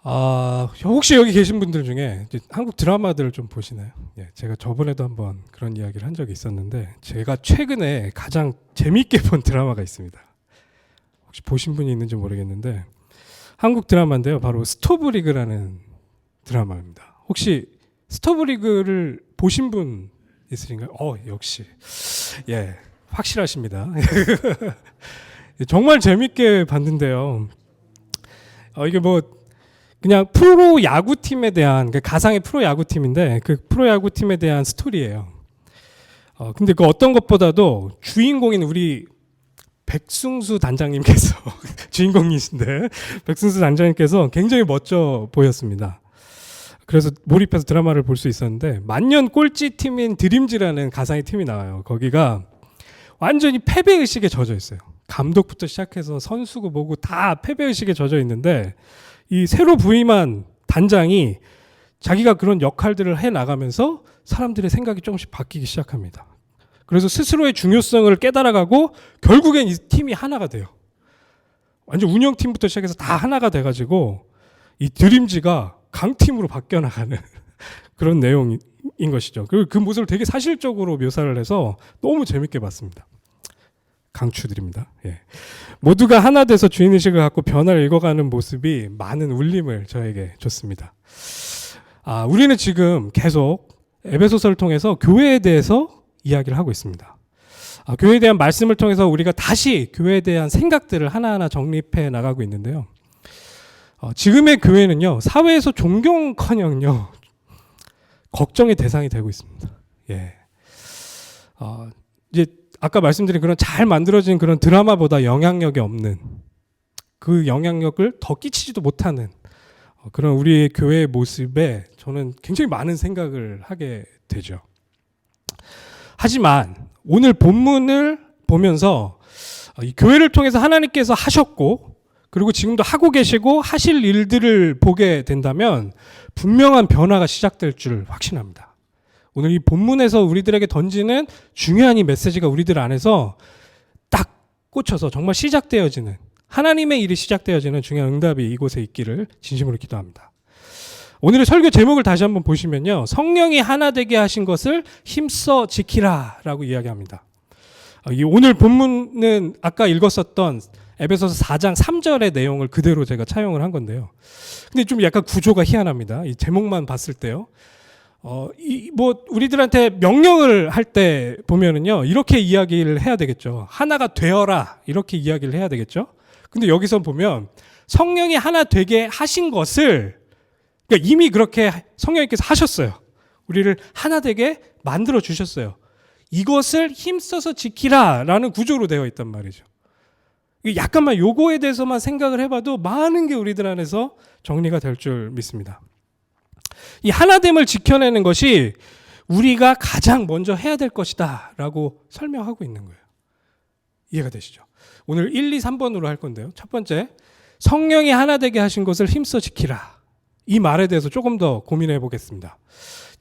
혹시 여기 계신 분들 중에 이제 한국 드라마들을 좀 보시나요? 예, 제가 저번에도 한번 그런 이야기를 한 적이 있었는데 제가 최근에 가장 재미있게 본 드라마가 있습니다. 혹시 보신 분이 있는지 모르겠는데 한국 드라마인데요. 바로 스토브리그라는 드라마입니다. 혹시 스토브리그를 보신 분 있으신가요? 역시 예, 확실하십니다. 정말 재밌게 봤는데요. 이게 뭐 그냥 프로 야구팀에 대한 가상의 프로 야구팀인데 그 프로 야구팀에 대한 스토리예요. 근데 그 어떤 것보다도 주인공인 우리 백승수 단장님께서 주인공이신데 백승수 단장님께서 굉장히 멋져 보였습니다. 그래서 몰입해서 드라마를 볼 수 있었는데 만년 꼴찌 팀인 드림즈라는 가상의 팀이 나와요. 거기가 완전히 패배의식에 젖어 있어요. 감독부터 시작해서 선수고 뭐고 다 패배의식에 젖어 있는데 이 새로 부임한 단장이 자기가 그런 역할들을 해 나가면서 사람들의 생각이 조금씩 바뀌기 시작합니다. 그래서 스스로의 중요성을 깨달아가고 결국엔 이 팀이 하나가 돼요. 완전 운영팀부터 시작해서 다 하나가 돼가지고 이 드림즈가 강팀으로 바뀌어 나가는 그런 내용인 것이죠. 그리고 그 모습을 되게 사실적으로 묘사를 해서 너무 재밌게 봤습니다. 강추드립니다. 예. 모두가 하나 돼서 주인의식을 갖고 변화를 읽어가는 모습이 많은 울림을 저에게 줬습니다. 우리는 지금 계속 에베소서를 통해서 교회에 대해서 이야기를 하고 있습니다. 교회에 대한 말씀을 통해서 우리가 다시 교회에 대한 생각들을 하나하나 정립해 나가고 있는데요. 지금의 교회는요, 사회에서 존경커녕요, 걱정의 대상이 되고 있습니다. 예. 이제 아까 말씀드린 그런 잘 만들어진 그런 드라마보다 영향력이 없는, 그 영향력을 더 끼치지도 못하는 그런 우리의 교회의 모습에 저는 굉장히 많은 생각을 하게 되죠. 하지만 오늘 본문을 보면서 이 교회를 통해서 하나님께서 하셨고 그리고 지금도 하고 계시고 하실 일들을 보게 된다면 분명한 변화가 시작될 줄 확신합니다. 오늘 이 본문에서 우리들에게 던지는 중요한 이 메시지가 우리들 안에서 딱 꽂혀서 정말 시작되어지는, 하나님의 일이 시작되어지는 중요한 응답이 이곳에 있기를 진심으로 기도합니다. 오늘의 설교 제목을 다시 한번 보시면요, 성령이 하나 되게 하신 것을 힘써 지키라 라고 이야기합니다. 오늘 본문은 아까 읽었었던 에베소서 4장 3절의 내용을 그대로 제가 차용을 한 건데요. 근데 좀 약간 구조가 희한합니다. 이 제목만 봤을 때요. 우리들한테 명령을 할 때 보면은요, 이렇게 이야기를 해야 되겠죠. 하나가 되어라, 이렇게 이야기를 해야 되겠죠. 근데 여기서 보면 성령이 하나 되게 하신 것을, 그러니까 이미 그렇게 성령님께서 하셨어요. 우리를 하나 되게 만들어 주셨어요. 이것을 힘써서 지키라 라는 구조로 되어 있단 말이죠. 약간만 요거에 대해서만 생각을 해봐도 많은 게 우리들 안에서 정리가 될 줄 믿습니다. 이 하나됨을 지켜내는 것이 우리가 가장 먼저 해야 될 것이다 라고 설명하고 있는 거예요. 이해가 되시죠? 오늘 1, 2, 3번으로 할 건데요. 첫 번째, 성령이 하나 되게 하신 것을 힘써 지키라. 이 말에 대해서 조금 더 고민해 보겠습니다.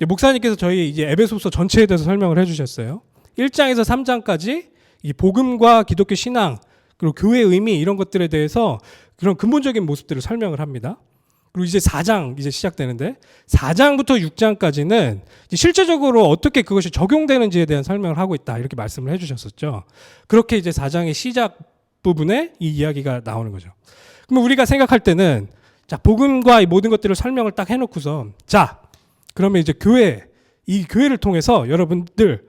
목사님께서 저희 이제 에베소서 전체에 대해서 설명을 해주셨어요. 1장에서 3장까지 이 복음과 기독교 신앙, 그리고 교회의 의미, 이런 것들에 대해서 그런 근본적인 모습들을 설명을 합니다. 그리고 이제 4장 이제 시작되는데 4장부터 6장까지는 실제적으로 어떻게 그것이 적용되는지에 대한 설명을 하고 있다, 이렇게 말씀을 해주셨었죠. 그렇게 이제 4장의 시작 부분에 이 이야기가 나오는 거죠. 그러면 우리가 생각할 때는 자, 복음과 이 모든 것들을 설명을 딱 해놓고서 자, 그러면 이제 이 교회를 통해서 여러분들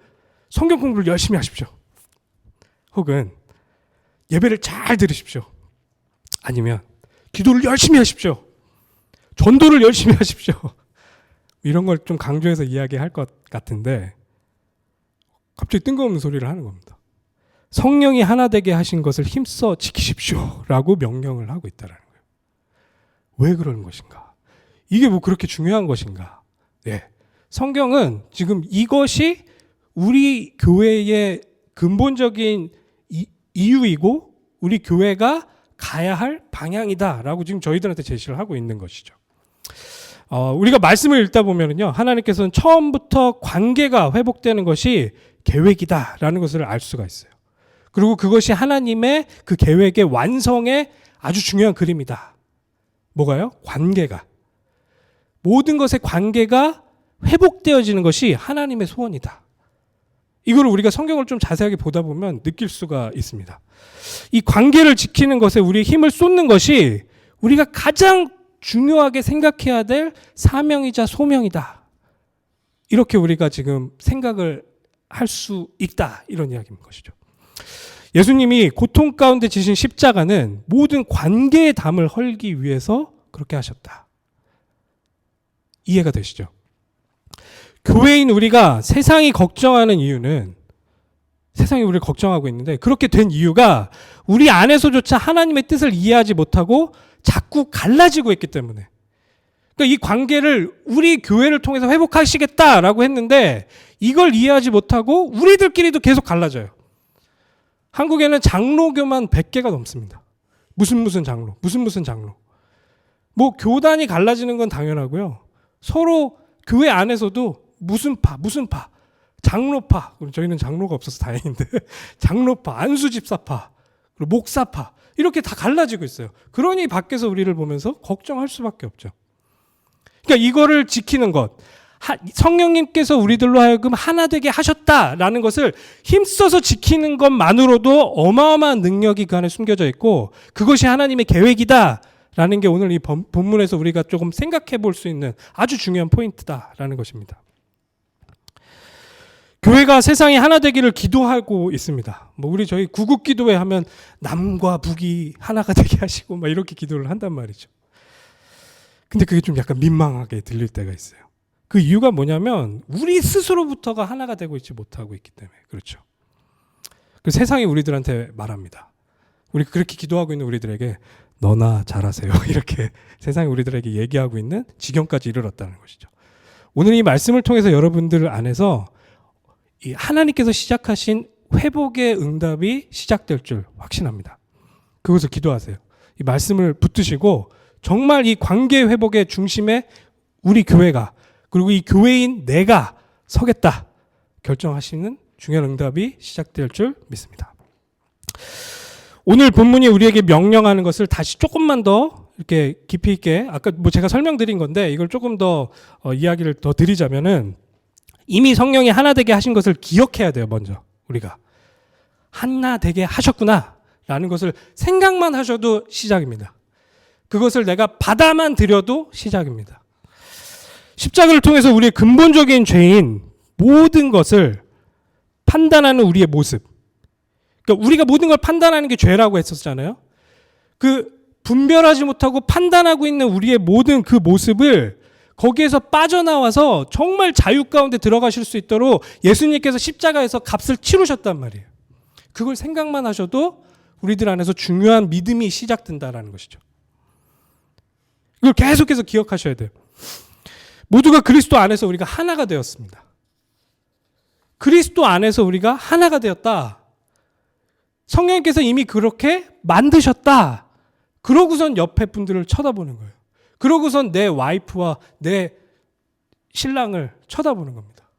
성경 공부를 열심히 하십시오. 혹은 예배를 잘 들으십시오. 아니면 기도를 열심히 하십시오. 전도를 열심히 하십시오. 이런 걸 좀 강조해서 이야기할 것 같은데 갑자기 뜬금없는 소리를 하는 겁니다. 성령이 하나 되게 하신 것을 힘써 지키십시오 라고 명령을 하고 있다는 거예요. 왜 그러는 것인가? 이게 뭐 그렇게 중요한 것인가? 네. 성경은 지금 이것이 우리 교회의 근본적인 이유이고 우리 교회가 가야 할 방향이다라고 지금 저희들한테 제시를 하고 있는 것이죠. 우리가 말씀을 읽다 보면은요, 하나님께서는 처음부터 관계가 회복되는 것이 계획이다라는 것을 알 수가 있어요. 그리고 그것이 하나님의 그 계획의 완성의 아주 중요한 그림이다. 뭐가요? 관계가. 모든 것의 관계가 회복되어지는 것이 하나님의 소원이다. 이걸 우리가 성경을 좀 자세하게 보다 보면 느낄 수가 있습니다. 이 관계를 지키는 것에 우리의 힘을 쏟는 것이 우리가 가장 중요하게 생각해야 될 사명이자 소명이다. 이렇게 우리가 지금 생각을 할 수 있다. 이런 이야기인 것이죠. 예수님이 고통 가운데 지신 십자가는 모든 관계의 담을 헐기 위해서 그렇게 하셨다. 이해가 되시죠? 교회인 우리가 세상이 걱정하는 이유는, 세상이 우리를 걱정하고 있는데 그렇게 된 이유가 우리 안에서조차 하나님의 뜻을 이해하지 못하고 자꾸 갈라지고 있기 때문에. 그러니까 이 관계를 우리 교회를 통해서 회복하시겠다라고 했는데 이걸 이해하지 못하고 우리들끼리도 계속 갈라져요. 한국에는 장로교만 100개가 넘습니다. 무슨 장로, 무슨 장로. 뭐 교단이 갈라지는 건 당연하고요. 서로 교회 안에서도 무슨 파, 장로파, 저희는 장로가 없어서 다행인데 장로파, 안수집사파, 그리고 목사파 이렇게 다 갈라지고 있어요. 그러니 밖에서 우리를 보면서 걱정할 수밖에 없죠. 그러니까 이거를 지키는 것, 성령님께서 우리들로 하여금 하나 되게 하셨다라는 것을 힘써서 지키는 것만으로도 어마어마한 능력이 그 안에 숨겨져 있고 그것이 하나님의 계획이다라는 게 오늘 이 본문에서 우리가 조금 생각해 볼 수 있는 아주 중요한 포인트다라는 것입니다. 교회가 세상이 하나 되기를 기도하고 있습니다. 저희 구국 기도회 하면 남과 북이 하나가 되게 하시고 막 이렇게 기도를 한단 말이죠. 근데 그게 좀 약간 민망하게 들릴 때가 있어요. 그 이유가 뭐냐면 우리 스스로부터가 하나가 되고 있지 못하고 있기 때문에 그렇죠. 그 세상이 우리들한테 말합니다. 우리 그렇게 기도하고 있는 우리들에게 너나 잘하세요. 이렇게 세상이 우리들에게 얘기하고 있는 지경까지 이르렀다는 것이죠. 오늘 이 말씀을 통해서 여러분들 안에서 이 하나님께서 시작하신 회복의 응답이 시작될 줄 확신합니다. 그것을 기도하세요. 이 말씀을 붙드시고 정말 이 관계 회복의 중심에 우리 교회가 그리고 이 교회인 내가 서겠다 결정하시는 중요한 응답이 시작될 줄 믿습니다. 오늘 본문이 우리에게 명령하는 것을 다시 조금만 더 이렇게 깊이 있게 아까 제가 설명드린 건데 이걸 조금 더 이야기를 더 드리자면은 이미 성령이 하나 되게 하신 것을 기억해야 돼요. 먼저 우리가 하나 되게 하셨구나 라는 것을 생각만 하셔도 시작입니다. 그것을 내가 받아만 들여도 시작입니다. 십자가를 통해서 우리의 근본적인 죄인 모든 것을 판단하는 우리의 모습. 그러니까 우리가 모든 걸 판단하는 게 죄라고 했었잖아요. 그 분별하지 못하고 판단하고 있는 우리의 모든 그 모습을 거기에서 빠져나와서 정말 자유 가운데 들어가실 수 있도록 예수님께서 십자가에서 값을 치르셨단 말이에요. 그걸 생각만 하셔도 우리들 안에서 중요한 믿음이 시작된다라는 것이죠. 이걸 계속해서 기억하셔야 돼요. 모두가 그리스도 안에서 우리가 하나가 되었습니다. 그리스도 안에서 우리가 하나가 되었다. 성령님께서 이미 그렇게 만드셨다. 그러고선 옆에 분들을 쳐다보는 거예요. 그러고선 내 와이프와 내 신랑을 쳐다보는 겁니다.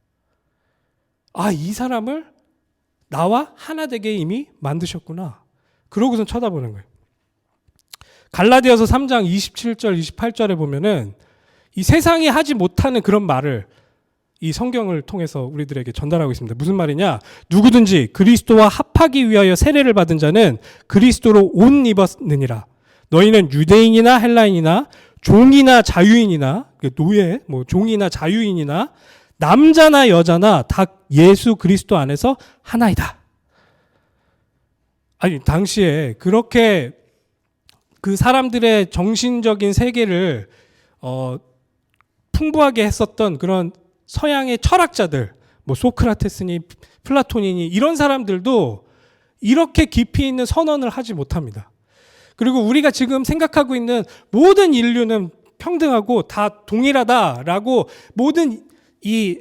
아, 이 사람을 나와 하나 되게 이미 만드셨구나. 그러고선 쳐다보는 거예요. 갈라디아서 3장 27절, 28절에 보면은 이 세상이 하지 못하는 그런 말을 이 성경을 통해서 우리들에게 전달하고 있습니다. 무슨 말이냐? 누구든지 그리스도와 합하기 위하여 세례를 받은 자는 그리스도로 옷 입었느니라. 너희는 유대인이나 헬라인이나 종이나 자유인이나 노예, 종이나 자유인이나 남자나 여자나 다 예수 그리스도 안에서 하나이다. 아니 당시에 그렇게 그 사람들의 정신적인 세계를 풍부하게 했었던 그런 서양의 철학자들, 소크라테스니 플라톤이니 이런 사람들도 이렇게 깊이 있는 선언을 하지 못합니다. 그리고 우리가 지금 생각하고 있는 모든 인류는 평등하고 다 동일하다라고 모든 이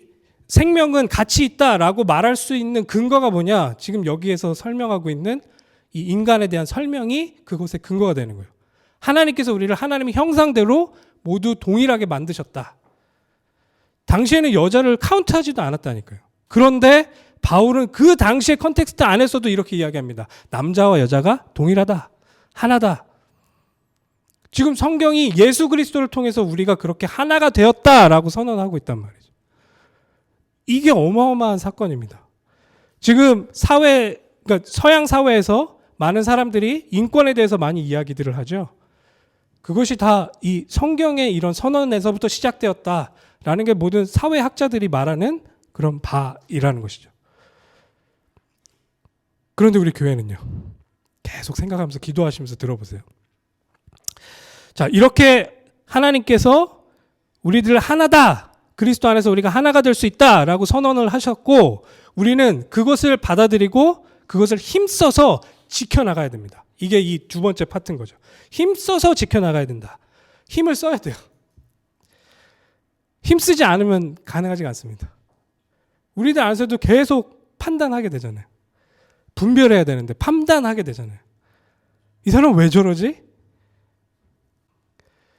생명은 가치 있다라고 말할 수 있는 근거가 뭐냐? 지금 여기에서 설명하고 있는 이 인간에 대한 설명이 그것의 근거가 되는 거예요. 하나님께서 우리를 하나님의 형상대로 모두 동일하게 만드셨다. 당시에는 여자를 카운트하지도 않았다니까요. 그런데 바울은 그 당시의 컨텍스트 안에서도 이렇게 이야기합니다. 남자와 여자가 동일하다. 하나다. 지금 성경이 예수 그리스도를 통해서 우리가 그렇게 하나가 되었다라고 선언하고 있단 말이죠. 이게 어마어마한 사건입니다. 지금 그러니까 서양 사회에서 많은 사람들이 인권에 대해서 많이 이야기들을 하죠. 그것이 다 이 성경의 이런 선언에서부터 시작되었다라는 게 모든 사회학자들이 말하는 그런 바이라는 것이죠. 그런데 우리 교회는요. 계속 생각하면서 기도하시면서 들어보세요. 자, 이렇게 하나님께서 우리들 하나다. 그리스도 안에서 우리가 하나가 될 수 있다라고 선언을 하셨고 우리는 그것을 받아들이고 그것을 힘써서 지켜나가야 됩니다. 이게 이 두 번째 파트인 거죠. 힘써서 지켜나가야 된다. 힘을 써야 돼요. 힘쓰지 않으면 가능하지 않습니다. 우리들 안에서도 계속 판단하게 되잖아요. 분별해야 되는데 판단하게 되잖아요. 이 사람 왜 저러지?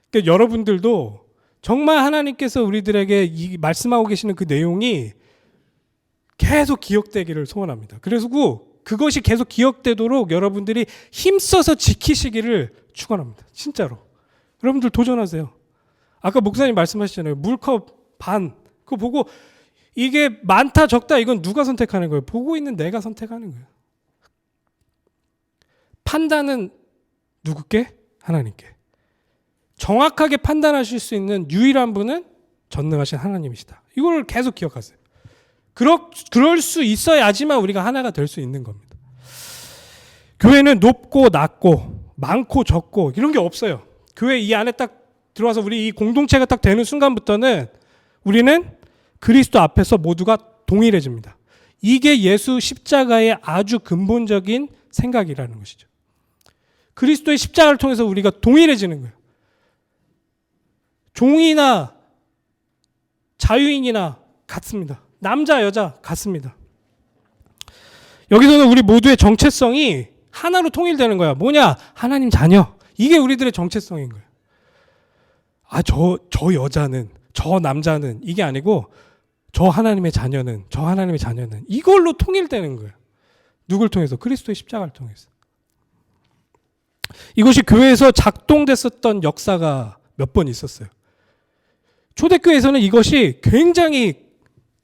그러니까 여러분들도 정말 하나님께서 우리들에게 이 말씀하고 계시는 그 내용이 계속 기억되기를 소원합니다. 그래서 그것이 계속 기억되도록 여러분들이 힘써서 지키시기를 축원합니다. 진짜로. 여러분들 도전하세요. 아까 목사님 말씀하시잖아요. 물컵 반. 그거 보고 이게 많다 적다 이건 누가 선택하는 거예요? 보고 있는 내가 선택하는 거예요. 판단은 누구께? 하나님께. 정확하게 판단하실 수 있는 유일한 분은 전능하신 하나님이시다. 이걸 계속 기억하세요. 그럴 수 있어야지만 우리가 하나가 될 수 있는 겁니다. 교회는 높고 낮고 많고 적고 이런 게 없어요. 교회 이 안에 딱 들어와서 우리 이 공동체가 딱 되는 순간부터는 우리는 그리스도 앞에서 모두가 동일해집니다. 이게 예수 십자가의 아주 근본적인 생각이라는 것이죠. 그리스도의 십자가를 통해서 우리가 동일해지는 거예요. 종이나 자유인이나 같습니다. 남자, 여자 같습니다. 여기서는 우리 모두의 정체성이 하나로 통일되는 거야. 뭐냐? 하나님 자녀. 이게 우리들의 정체성인 거예요. 저 여자는, 저 남자는 이게 아니고 저 하나님의 자녀는 이걸로 통일되는 거예요. 누굴 통해서? 그리스도의 십자가를 통해서. 이것이 교회에서 작동됐었던 역사가 몇 번 있었어요. 초대교회에서는 이것이 굉장히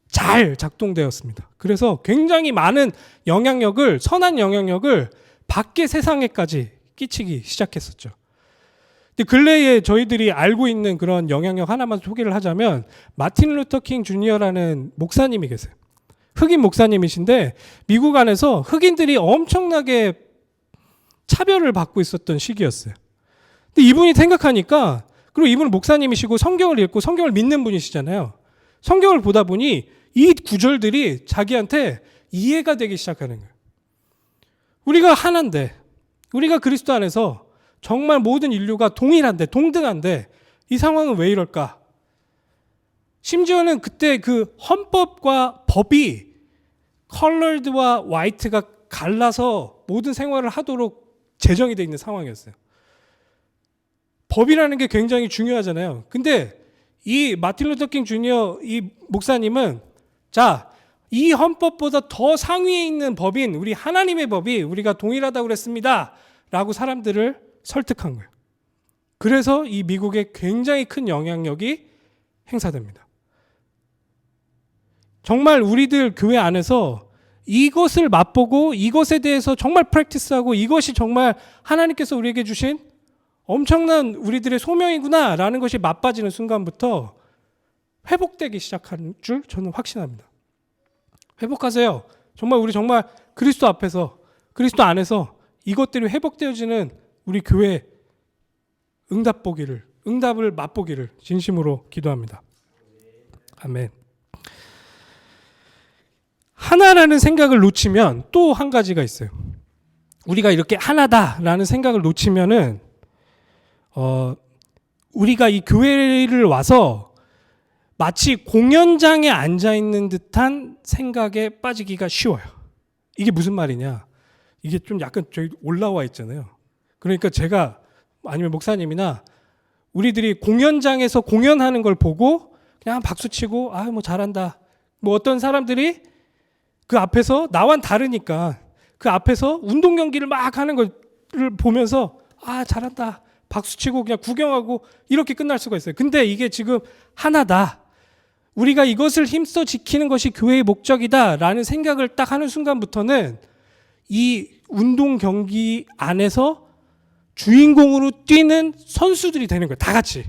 잘 작동되었습니다. 그래서 굉장히 많은 영향력을, 선한 영향력을 밖의 세상에까지 끼치기 시작했었죠. 근데 근래에 저희들이 알고 있는 그런 영향력 하나만 소개를 하자면 마틴 루터 킹 주니어라는 목사님이 계세요. 흑인 목사님이신데 미국 안에서 흑인들이 엄청나게 차별을 받고 있었던 시기였어요. 근데 이분이 생각하니까, 그리고 이분은 목사님이시고 성경을 읽고 성경을 믿는 분이시잖아요. 성경을 보다 보니 이 구절들이 자기한테 이해가 되기 시작하는 거예요. 우리가 하나인데, 우리가 그리스도 안에서 정말 모든 인류가 동일한데, 동등한데 이 상황은 왜 이럴까? 심지어는 그때 그 헌법과 법이 컬러드와 화이트가 갈라서 모든 생활을 하도록 제정이 되어 있는 상황이었어요. 법이라는 게 굉장히 중요하잖아요. 근데 이 마틴 루터 킹 주니어 이 목사님은 자, 이 헌법보다 더 상위에 있는 법인 우리 하나님의 법이 우리가 동일하다고 그랬습니다. 라고 사람들을 설득한 거예요. 그래서 이 미국에 굉장히 큰 영향력이 행사됩니다. 정말 우리들 교회 안에서 이것을 맛보고 이것에 대해서 정말 프랙티스하고 이것이 정말 하나님께서 우리에게 주신 엄청난 우리들의 소명이구나 라는 것이 맛봐지는 순간부터 회복되기 시작하는 줄 저는 확신합니다. 회복하세요. 정말 우리 정말 그리스도 앞에서, 그리스도 안에서 이것들이 회복되어지는 우리 교회 응답을 맛보기를 진심으로 기도합니다. 아멘. 하나라는 생각을 놓치면 또 한 가지가 있어요. 우리가 이렇게 하나다라는 생각을 놓치면은 우리가 이 교회를 와서 마치 공연장에 앉아 있는 듯한 생각에 빠지기가 쉬워요. 이게 무슨 말이냐? 이게 좀 약간 저희 올라와 있잖아요. 그러니까 제가 아니면 목사님이나 우리들이 공연장에서 공연하는 걸 보고 그냥 박수치고 뭐 잘한다. 뭐 어떤 사람들이 그 앞에서 나와는 다르니까 그 앞에서 운동 경기를 막 하는 걸 보면서 잘한다. 박수치고 그냥 구경하고 이렇게 끝날 수가 있어요. 근데 이게 지금 하나다. 우리가 이것을 힘써 지키는 것이 교회의 목적이다라는 생각을 딱 하는 순간부터는 이 운동 경기 안에서 주인공으로 뛰는 선수들이 되는 거예요. 다 같이.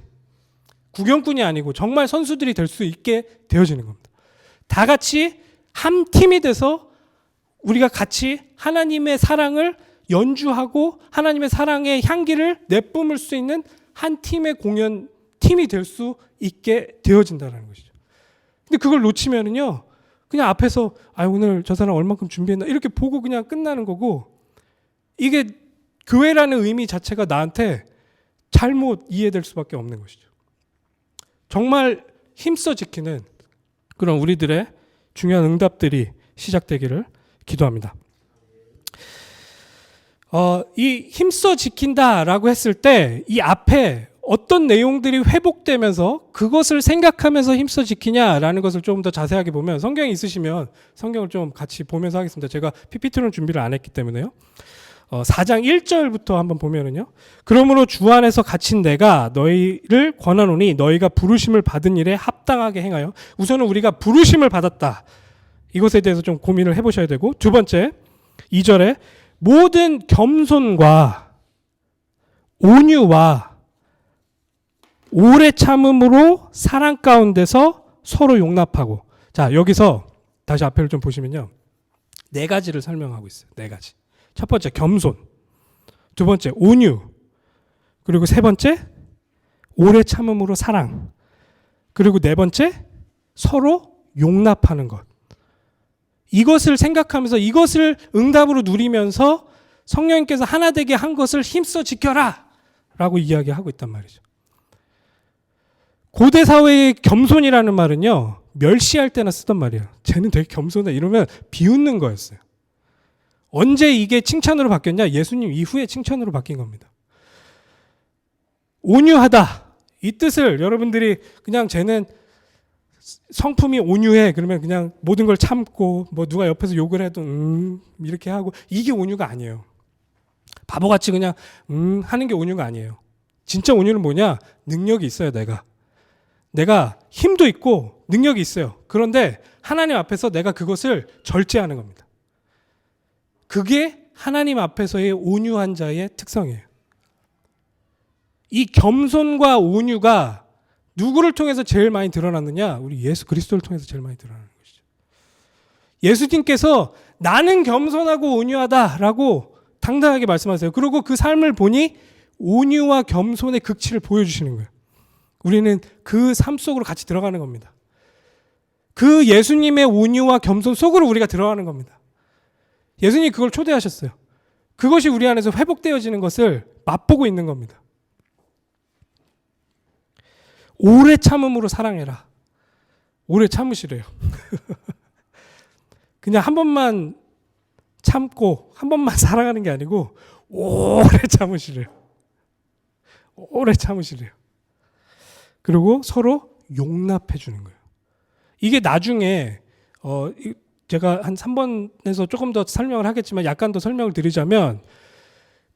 구경꾼이 아니고 정말 선수들이 될 수 있게 되어지는 겁니다. 다 같이 한 팀이 돼서 우리가 같이 하나님의 사랑을 연주하고 하나님의 사랑의 향기를 내뿜을 수 있는 한 팀의 공연 팀이 될 수 있게 되어진다는 것이죠. 근데 그걸 놓치면은요, 그냥 앞에서 오늘 저 사람 얼만큼 준비했나 이렇게 보고 그냥 끝나는 거고, 이게 교회라는 의미 자체가 나한테 잘못 이해될 수밖에 없는 것이죠. 정말 힘써 지키는 그런 우리들의 중요한 응답들이 시작되기를 기도합니다. 이 힘써 지킨다라고 했을 때 이 앞에 어떤 내용들이 회복되면서 그것을 생각하면서 힘써 지키냐라는 것을 조금 더 자세하게 보면, 성경이 있으시면 성경을 좀 같이 보면서 하겠습니다. 제가 PPT로는 준비를 안 했기 때문에요. 4장 1절부터 한번 보면은요. 그러므로 주 안에서 갇힌 내가 너희를 권하노니 너희가 부르심을 받은 일에 합당하게 행하여. 우선은 우리가 부르심을 받았다. 이것에 대해서 좀 고민을 해보셔야 되고, 두 번째 2절에 모든 겸손과 온유와 오래 참음으로 사랑 가운데서 서로 용납하고. 자, 여기서 다시 앞에를 좀 보시면요. 네 가지를 설명하고 있어요. 네 가지. 첫 번째 겸손, 두 번째 온유, 그리고 세 번째 오래 참음으로 사랑, 그리고 네 번째 서로 용납하는 것. 이것을 생각하면서 이것을 응답으로 누리면서 성령님께서 하나 되게 한 것을 힘써 지켜라 라고 이야기하고 있단 말이죠. 고대 사회의 겸손이라는 말은요, 멸시할 때나 쓰던 말이에요. 쟤는 되게 겸손해 이러면 비웃는 거였어요. 언제 이게 칭찬으로 바뀌었냐? 예수님 이후에 칭찬으로 바뀐 겁니다. 온유하다, 이 뜻을 여러분들이 그냥 쟤는 성품이 온유해 그러면 그냥 모든 걸 참고 뭐 누가 옆에서 욕을 해도 이렇게 하고, 이게 온유가 아니에요. 바보같이 그냥 하는 게 온유가 아니에요. 진짜 온유는 뭐냐? 능력이 있어요. 내가 힘도 있고 능력이 있어요. 그런데 하나님 앞에서 내가 그것을 절제하는 겁니다. 그게 하나님 앞에서의 온유한 자의 특성이에요. 이 겸손과 온유가 누구를 통해서 제일 많이 드러났느냐? 우리 예수 그리스도를 통해서 제일 많이 드러나는 것이죠. 예수님께서 나는 겸손하고 온유하다라고 당당하게 말씀하세요. 그리고 그 삶을 보니 온유와 겸손의 극치를 보여주시는 거예요. 우리는 그 삶 속으로 같이 들어가는 겁니다. 그 예수님의 온유와 겸손 속으로 우리가 들어가는 겁니다. 예수님이 그걸 초대하셨어요. 그것이 우리 안에서 회복되어지는 것을 맛보고 있는 겁니다. 오래 참음으로 사랑해라. 오래 참으시래요. 그냥 한 번만 참고 한 번만 사랑하는 게 아니고 오래 참으시래요. 오래 참으시래요. 그리고 서로 용납해 주는 거예요. 이게 나중에 제가 한 3번에서 조금 더 설명을 하겠지만 약간 더 설명을 드리자면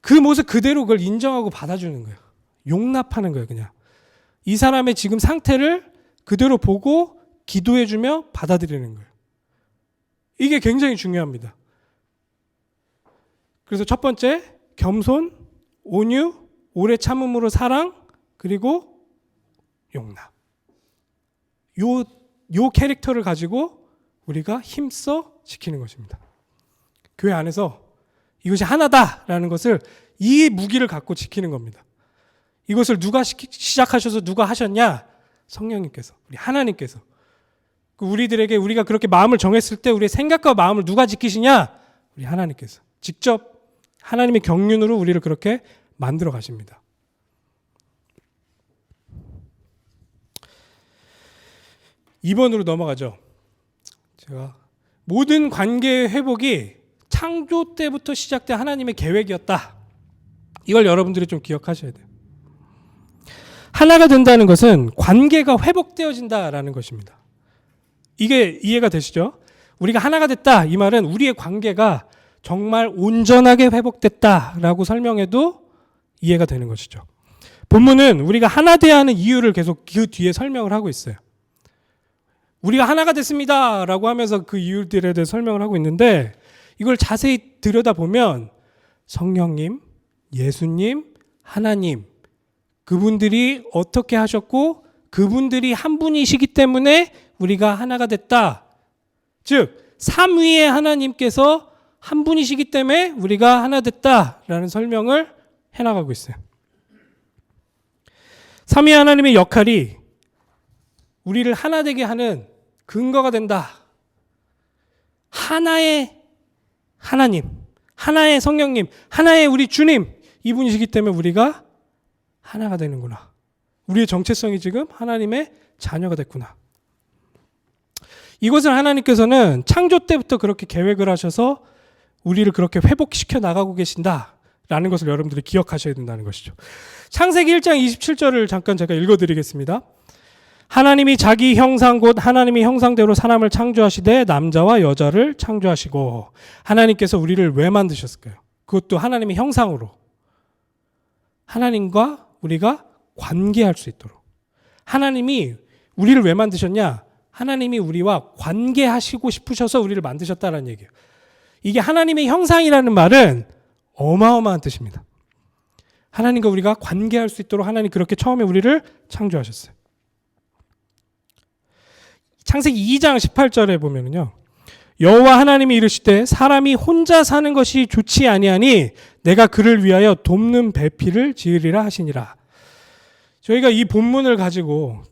그 모습 그대로 그걸 인정하고 받아주는 거예요. 용납하는 거예요. 그냥 이 사람의 지금 상태를 그대로 보고 기도해주며 받아들이는 거예요. 이게 굉장히 중요합니다. 그래서 첫 번째 겸손, 온유, 오래 참음으로 사랑, 그리고 용납. 요 캐릭터를 가지고 우리가 힘써 지키는 것입니다. 교회 안에서 이것이 하나다라는 것을, 이 무기를 갖고 지키는 겁니다. 이것을 누가 시작하셔서 누가 하셨냐? 성령님께서, 우리 하나님께서. 우리들에게 우리가 그렇게 마음을 정했을 때 우리의 생각과 마음을 누가 지키시냐? 우리 하나님께서 직접 하나님의 경륜으로 우리를 그렇게 만들어 가십니다. 2번으로 넘어가죠. 제가 모든 관계의 회복이 창조 때부터 시작된 하나님의 계획이었다. 이걸 여러분들이 좀 기억하셔야 돼요. 하나가 된다는 것은 관계가 회복되어진다라는 것입니다. 이게 이해가 되시죠? 우리가 하나가 됐다, 이 말은 우리의 관계가 정말 온전하게 회복됐다라고 설명해도 이해가 되는 것이죠. 본문은 우리가 하나 되어야 하는 이유를 계속 그 뒤에 설명을 하고 있어요. 우리가 하나가 됐습니다 라고 하면서 그 이유들에 대해 설명을 하고 있는데, 이걸 자세히 들여다보면 성령님, 예수님, 하나님, 그분들이 어떻게 하셨고 그분들이 한 분이시기 때문에 우리가 하나가 됐다. 즉 삼위의 하나님께서 한 분이시기 때문에 우리가 하나 됐다라는 설명을 해나가고 있어요. 삼위 하나님의 역할이 우리를 하나 되게 하는 근거가 된다. 하나의 하나님, 하나의 성령님, 하나의 우리 주님, 이분이시기 때문에 우리가 하나가 되는구나. 우리의 정체성이 지금 하나님의 자녀가 됐구나. 이것을 하나님께서는 창조 때부터 그렇게 계획을 하셔서 우리를 그렇게 회복시켜 나가고 계신다라는 것을 여러분들이 기억하셔야 된다는 것이죠. 창세기 1장 27절을 잠깐 제가 읽어드리겠습니다. 하나님이 자기 형상 곧 하나님의 형상대로 사람을 창조하시되 남자와 여자를 창조하시고. 하나님께서 우리를 왜 만드셨을까요? 그것도 하나님의 형상으로. 하나님과 우리가 관계할 수 있도록. 하나님이 우리를 왜 만드셨냐? 하나님이 우리와 관계하시고 싶으셔서 우리를 만드셨다는 얘기예요. 이게 하나님의 형상이라는 말은 어마어마한 뜻입니다. 하나님과 우리가 관계할 수 있도록 하나님 그렇게 처음에 우리를 창조하셨어요. 창세기 2장 18절에 보면은요. 여호와 하나님이 이르시되 사람이 혼자 사는 것이 좋지 아니하니 내가 그를 위하여 돕는 배필을 지으리라 하시니라. 저희가 이 본문을 가지고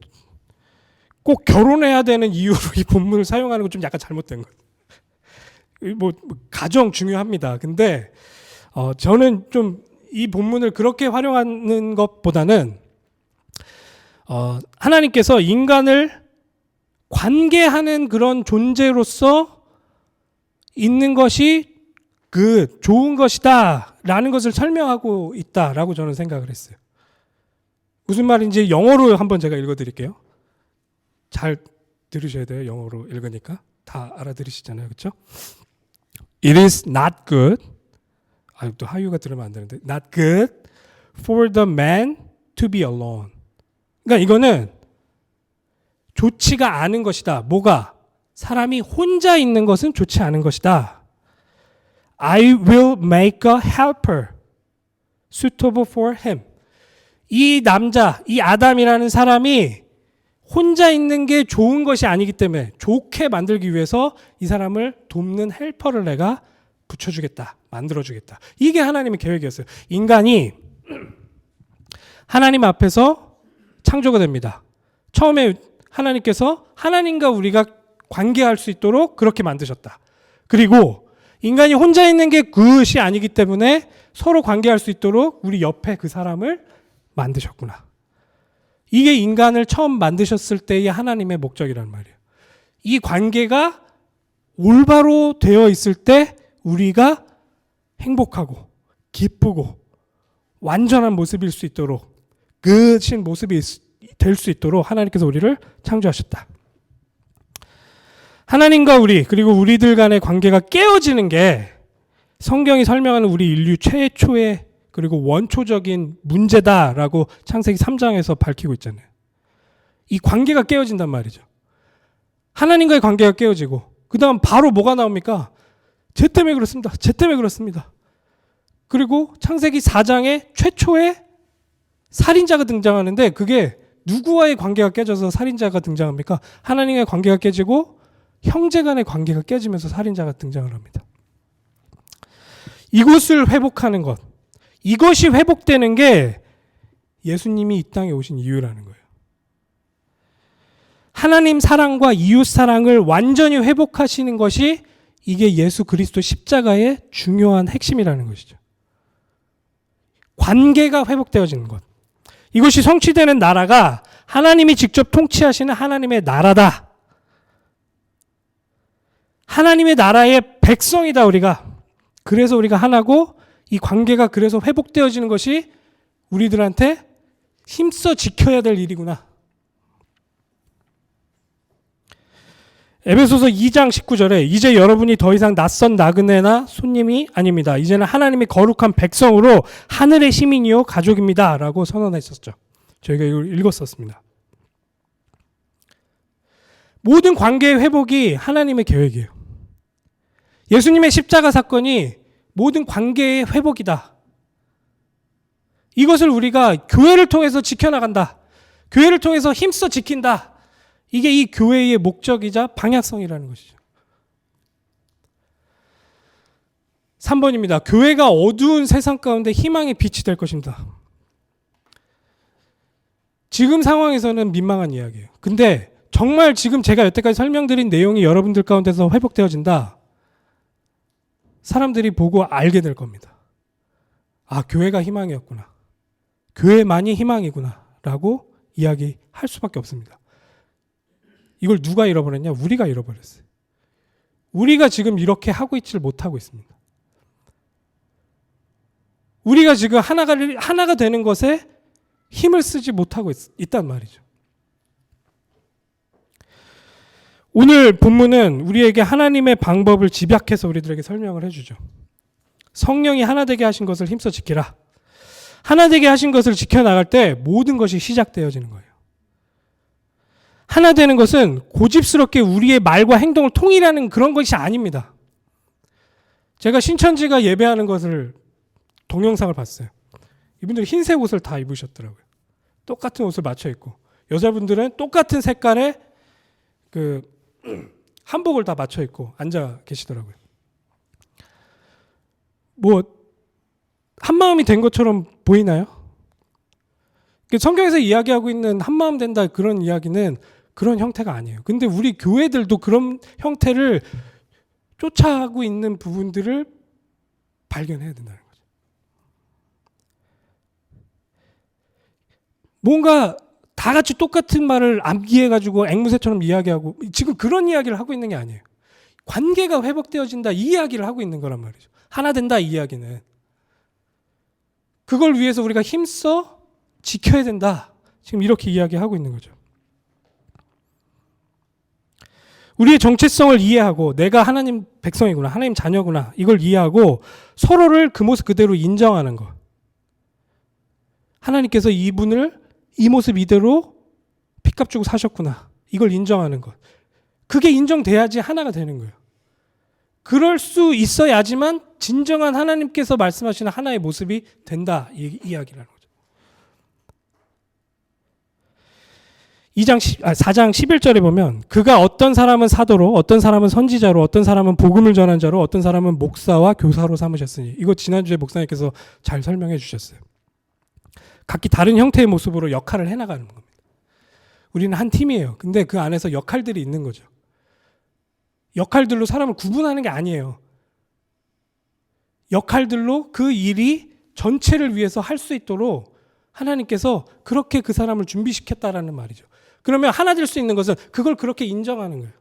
꼭 결혼해야 되는 이유로 이 본문을 사용하는 건 좀 약간 잘못된 거예요. 뭐 가정 중요합니다. 근데 저는 좀 이 본문을 그렇게 활용하는 것보다는 하나님께서 인간을 관계하는 그런 존재로서 있는 것이 그 좋은 것이다 라는 것을 설명하고 있다라고 저는 생각을 했어요. 무슨 말인지 영어로 한번 제가 읽어드릴게요. 잘 들으셔야 돼요. 영어로 읽으니까 다 알아들으시잖아요. 그렇죠? It is not good. 또 하유가 들으면 안 되는데 not good for the man to be alone. 그러니까 이거는 좋지가 않은 것이다. 뭐가? 사람이 혼자 있는 것은 좋지 않은 것이다. I will make a helper suitable for him. 이 남자, 이 아담이라는 사람이 혼자 있는 게 좋은 것이 아니기 때문에 좋게 만들기 위해서 이 사람을 돕는 헬퍼를 내가 붙여주겠다. 만들어주겠다. 이게 하나님의 계획이었어요. 인간이 하나님 앞에서 창조가 됩니다. 처음에 하나님께서 하나님과 우리가 관계할 수 있도록 그렇게 만드셨다. 그리고 인간이 혼자 있는 게 그것이 아니기 때문에 서로 관계할 수 있도록 우리 옆에 그 사람을 만드셨구나. 이게 인간을 처음 만드셨을 때의 하나님의 목적이란 말이에요. 이 관계가 올바로 되어 있을 때 우리가 행복하고 기쁘고 완전한 모습일 수 있도록 끝인 모습이 될 수 있도록 하나님께서 우리를 창조하셨다. 하나님과 우리 그리고 우리들 간의 관계가 깨어지는 게 성경이 설명하는 우리 인류 최초의 그리고 원초적인 문제다라고 창세기 3장에서 밝히고 있잖아요. 이 관계가 깨어진단 말이죠. 하나님과의 관계가 깨어지고 그 다음 바로 뭐가 나옵니까? 쟤 때문에 그렇습니다. 쟤 때문에 그렇습니다. 그리고 창세기 4장에 최초의 살인자가 등장하는데 그게 누구와의 관계가 깨져서 살인자가 등장합니까? 하나님과의 관계가 깨지고 형제 간의 관계가 깨지면서 살인자가 등장을 합니다. 이것을 회복하는 것, 이것이 회복되는 게 예수님이 이 땅에 오신 이유라는 거예요. 하나님 사랑과 이웃 사랑을 완전히 회복하시는 것이 이게 예수 그리스도 십자가의 중요한 핵심이라는 것이죠. 관계가 회복되어지는 것. 이것이 성취되는 나라가 하나님이 직접 통치하시는 하나님의 나라다. 하나님의 나라의 백성이다 우리가. 그래서 우리가 하나고 이 관계가 그래서 회복되어지는 것이 우리들한테 힘써 지켜야 될 일이구나. 에베소서 2장 19절에 이제 여러분이 더 이상 낯선 나그네나 손님이 아닙니다. 이제는 하나님의 거룩한 백성으로 하늘의 시민이요 가족입니다. 라고 선언했었죠. 저희가 이걸 읽었었습니다. 모든 관계의 회복이 하나님의 계획이에요. 예수님의 십자가 사건이 모든 관계의 회복이다. 이것을 우리가 교회를 통해서 지켜나간다. 교회를 통해서 힘써 지킨다. 이게 이 교회의 목적이자 방향성이라는 것이죠. 3번입니다. 교회가 어두운 세상 가운데 희망의 빛이 될 것입니다. 지금 상황에서는 민망한 이야기예요. 근데 정말 지금 제가 여태까지 설명드린 내용이 여러분들 가운데서 회복되어진다. 사람들이 보고 알게 될 겁니다. 아, 교회가 희망이었구나. 교회만이 희망이구나. 라고 이야기할 수밖에 없습니다. 이걸 누가 잃어버렸냐? 우리가 잃어버렸어요. 우리가 지금 이렇게 하고 있지를 못하고 있습니다. 우리가 지금 하나가 되는 것에 힘을 쓰지 못하고 있단 말이죠. 오늘 본문은 우리에게 하나님의 방법을 집약해서 우리들에게 설명을 해주죠. 성령이 하나 되게 하신 것을 힘써 지키라. 하나 되게 하신 것을 지켜나갈 때 모든 것이 시작되어지는 거예요. 하나 되는 것은 고집스럽게 우리의 말과 행동을 통일하는 그런 것이 아닙니다. 제가 신천지가 예배하는 것을 동영상을 봤어요. 이분들이 흰색 옷을 다 입으셨더라고요. 똑같은 옷을 맞춰 입고 여자분들은 똑같은 색깔의 그 한복을 다 맞춰 입고 앉아 계시더라고요. 뭐 한마음이 된 것처럼 보이나요? 성경에서 이야기하고 있는 한마음 된다 그런 이야기는 그런 형태가 아니에요. 근데 우리 교회들도 그런 형태를 쫓아가고 있는 부분들을 발견해야 된다는 거죠. 뭔가 다 같이 똑같은 말을 암기해가지고 앵무새처럼 이야기하고 지금 그런 이야기를 하고 있는 게 아니에요. 관계가 회복되어진다 이 이야기를 하고 있는 거란 말이죠. 하나 된다 이 이야기는. 그걸 위해서 우리가 힘써 지켜야 된다. 지금 이렇게 이야기하고 있는 거죠. 우리의 정체성을 이해하고 내가 하나님 백성이구나, 하나님 자녀구나 이걸 이해하고 서로를 그 모습 그대로 인정하는 것. 하나님께서 이분을 이 모습 이대로 핏값 주고 사셨구나. 이걸 인정하는 것. 그게 인정돼야지 하나가 되는 거예요. 그럴 수 있어야지만 진정한 하나님께서 말씀하시는 하나의 모습이 된다. 이 이야기라는 거죠. 4장 11절에 보면 그가 어떤 사람은 사도로 어떤 사람은 선지자로 어떤 사람은 복음을 전한 자로 어떤 사람은 목사와 교사로 삼으셨으니 이거 지난주에 목사님께서 잘 설명해 주셨어요. 각기 다른 형태의 모습으로 역할을 해나가는 겁니다. 우리는 한 팀이에요. 근데 그 안에서 역할들이 있는 거죠. 역할들로 사람을 구분하는 게 아니에요. 역할들로 그 일이 전체를 위해서 할 수 있도록 하나님께서 그렇게 그 사람을 준비시켰다라는 말이죠. 그러면 하나 될 수 있는 것은 그걸 그렇게 인정하는 거예요.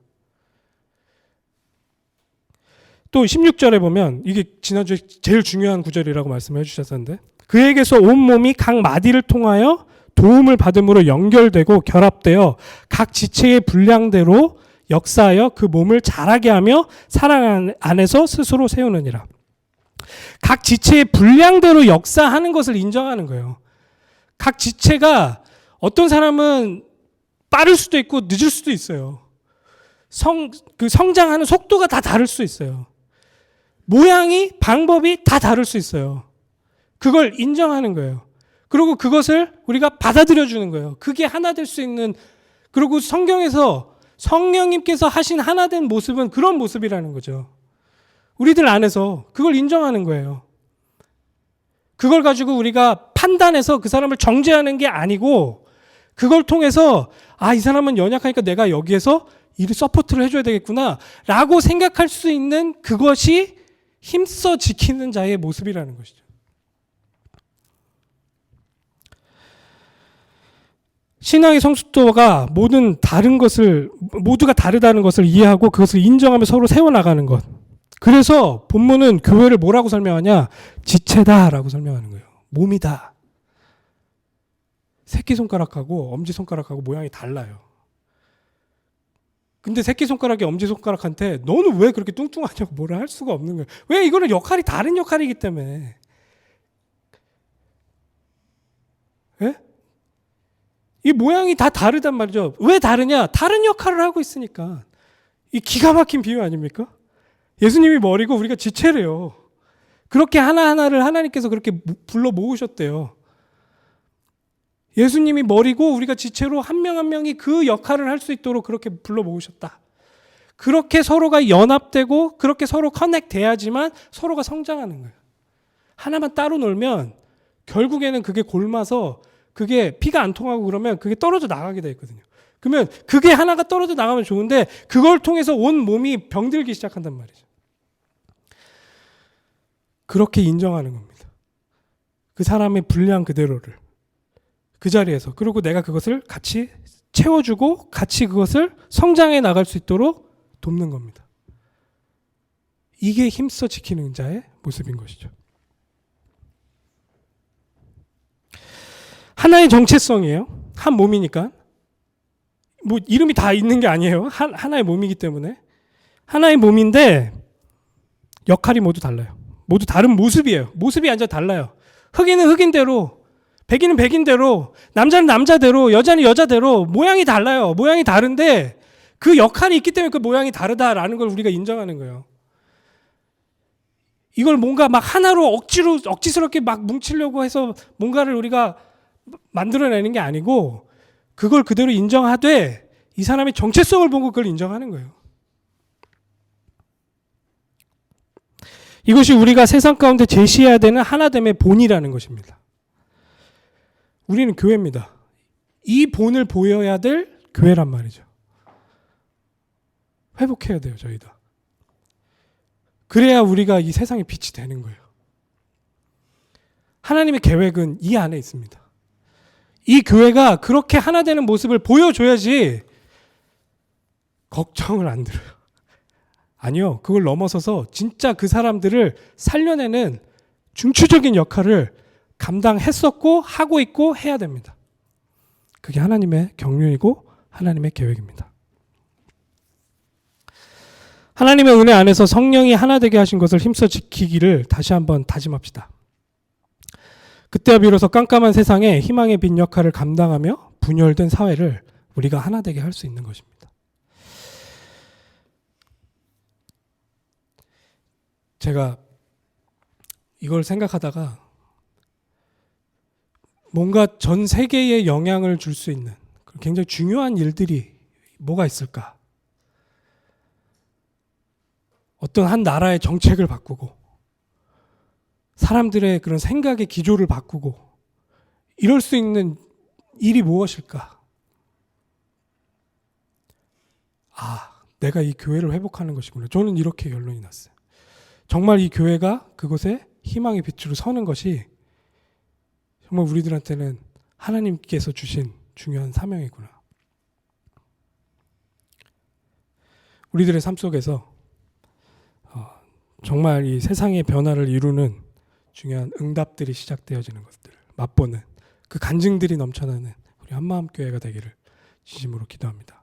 또 16절에 보면 이게 지난주에 제일 중요한 구절이라고 말씀해 주셨었는데 그에게서 온 몸이 각 마디를 통하여 도움을 받음으로 연결되고 결합되어 각 지체의 분량대로 역사하여 그 몸을 자라게 하며 사랑 안에서 스스로 세우느니라. 각 지체의 분량대로 역사하는 것을 인정하는 거예요. 각 지체가 어떤 사람은 빠를 수도 있고 늦을 수도 있어요. 성장하는 속도가 다 다를 수 있어요. 모양이, 방법이 다 다를 수 있어요. 그걸 인정하는 거예요. 그리고 그것을 우리가 받아들여 주는 거예요. 그게 하나 될 수 있는, 그리고 성경에서 성령님께서 하신 하나 된 모습은 그런 모습이라는 거죠. 우리들 안에서 그걸 인정하는 거예요. 그걸 가지고 우리가 판단해서 그 사람을 정죄하는 게 아니고 그걸 통해서 이 사람은 연약하니까 내가 여기에서 이를 서포트를 해줘야 되겠구나 라고 생각할 수 있는 그것이 힘써 지키는 자의 모습이라는 것이죠. 신앙의 성숙도가 모두가 다르다는 것을 이해하고 그것을 인정하며 서로 세워나가는 것. 그래서 본문은 교회를 뭐라고 설명하냐? 지체다라고 설명하는 거예요. 몸이다. 새끼손가락하고 엄지손가락하고 모양이 달라요. 근데 새끼손가락이 엄지손가락한테 너는 왜 그렇게 뚱뚱하냐고 뭐라 할 수가 없는 거예요. 왜? 이거는 역할이 다른 역할이기 때문에. 예? 이 모양이 다 다르단 말이죠. 왜 다르냐? 다른 역할을 하고 있으니까. 이 기가 막힌 비유 아닙니까? 예수님이 머리고 우리가 지체래요. 그렇게 하나하나를 하나님께서 그렇게 불러 모으셨대요. 예수님이 머리고 우리가 지체로 한 명 한 명이 그 역할을 할 수 있도록 그렇게 불러 모으셨다. 그렇게 서로가 연합되고 그렇게 서로 커넥돼야지만 서로가 성장하는 거예요. 하나만 따로 놀면 결국에는 그게 골마서 그게 피가 안 통하고 그러면 그게 떨어져 나가게 돼 있거든요. 그러면 그게 하나가 떨어져 나가면 좋은데 그걸 통해서 온 몸이 병들기 시작한단 말이죠. 그렇게 인정하는 겁니다. 그 사람의 분량 그대로를. 그 자리에서. 그리고 내가 그것을 같이 채워주고 같이 그것을 성장해 나갈 수 있도록 돕는 겁니다. 이게 힘써 지키는 자의 모습인 것이죠. 하나의 정체성이에요. 한 몸이니까. 뭐 이름이 다 있는 게 아니에요. 하나의 몸이기 때문에. 하나의 몸인데 역할이 모두 달라요. 모두 다른 모습이에요. 모습이 완전 달라요. 흑인은 흑인대로, 백인은 백인대로, 남자는 남자대로, 여자는 여자대로 모양이 달라요. 모양이 다른데 그 역할이 있기 때문에 그 모양이 다르다라는 걸 우리가 인정하는 거예요. 이걸 뭔가 막 하나로 억지스럽게 막 뭉치려고 해서 뭔가를 우리가 만들어내는 게 아니고 그걸 그대로 인정하되 이 사람의 정체성을 보고 그걸 인정하는 거예요. 이것이 우리가 세상 가운데 제시해야 되는 하나됨의 본이라는 것입니다. 우리는 교회입니다. 이 본을 보여야 될 교회란 말이죠. 회복해야 돼요, 저희도. 그래야 우리가 이 세상의 빛이 되는 거예요. 하나님의 계획은 이 안에 있습니다. 이 교회가 그렇게 하나 되는 모습을 보여줘야지 걱정을 안 들어요. 아니요. 그걸 넘어서서 진짜 그 사람들을 살려내는 중추적인 역할을 감당했었고 하고 있고 해야 됩니다. 그게 하나님의 경륜이고 하나님의 계획입니다. 하나님의 은혜 안에서 성령이 하나 되게 하신 것을 힘써 지키기를 다시 한번 다짐합시다. 그때야 비로소 깜깜한 세상에 희망의 빛 역할을 감당하며 분열된 사회를 우리가 하나 되게 할 수 있는 것입니다. 제가 이걸 생각하다가 뭔가 전 세계에 영향을 줄 수 있는 굉장히 중요한 일들이 뭐가 있을까? 어떤 한 나라의 정책을 바꾸고 사람들의 그런 생각의 기조를 바꾸고 이럴 수 있는 일이 무엇일까? 내가 이 교회를 회복하는 것이구나. 저는 이렇게 결론이 났어요. 정말 이 교회가 그곳에 희망의 빛으로 서는 것이 정말 우리들한테는 하나님께서 주신 중요한 사명이구나. 우리들의 삶 속에서 정말 이 세상의 변화를 이루는 중요한 응답들이 시작되어지는 것들, 맛보는 그 간증들이 넘쳐나는 우리 한마음교회가 되기를 진심으로 기도합니다.